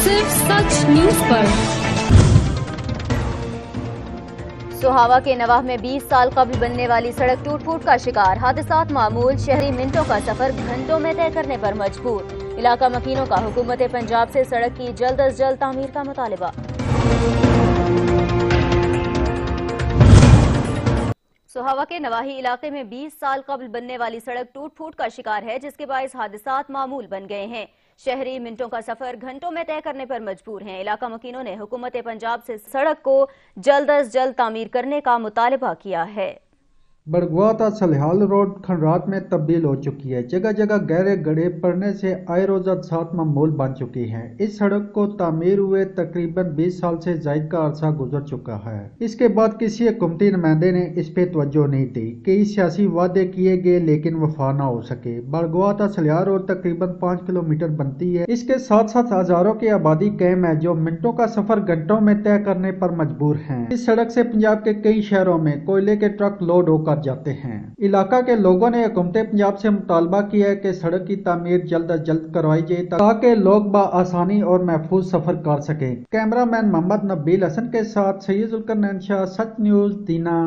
सिर्फ सच न्यूज पर। सोहावा के नवाह में 20 साल कबल बनने वाली सड़क टूट फूट का शिकार। हादसात मामूल, शहरी मिनटों का सफर घंटों में तय करने पर मजबूर। इलाका मकीनों का हुकूमत पंजाब से सड़क की जल्द अज जल्द तामीर का मुतालबा। सोहावा के नवाही इलाके में 20 साल कबल बनने वाली सड़क टूट फूट का शिकार है, जिसके बायस हादसात मामूल बन गए हैं। शहरी मिनटों का सफर घंटों में तय करने पर मजबूर हैं। इलाका मकीनों ने हुकूमत पंजाब से सड़क को जल्द अज जल्द तामीर करने का मुतालबा किया है। बड़गवाता सलिहाल रोड खंडरात में तब्दील हो चुकी है। जगह जगह गहरे गड्ढे पड़ने से आए रोज हादसात मामूल बन चुकी हैं। इस सड़क को तामीर हुए तकरीबन 20 साल से जायद का अरसा गुजर चुका है। इसके बाद किसी हुकूमती नुमाइंदे ने इस पे तवज्जो नहीं दी। कई सियासी वादे किए गए लेकिन वफा न हो सके। बड़गवाता सलिहाल रोड तकरीबन 5 किलोमीटर बनती है। इसके साथ साथ हजारों की आबादी कायम है जो मिनटों का सफर घंटों में तय करने पर मजबूर है। इस सड़क से पंजाब के कई शहरों में कोयले के ट्रक लोड होकर जाते हैं। इलाका के लोगों ने हुकूमत पंजाब से मुतालबा किया है कि सड़क की तामीर जल्द अज जल्द करवाई जाए ताकि लोग बआसानी और महफूज सफर कर सकें। कैमरामैन मोहम्मद नबील हसन के साथ सैयद जुल्करनैन शाह, सच न्यूज, दीना।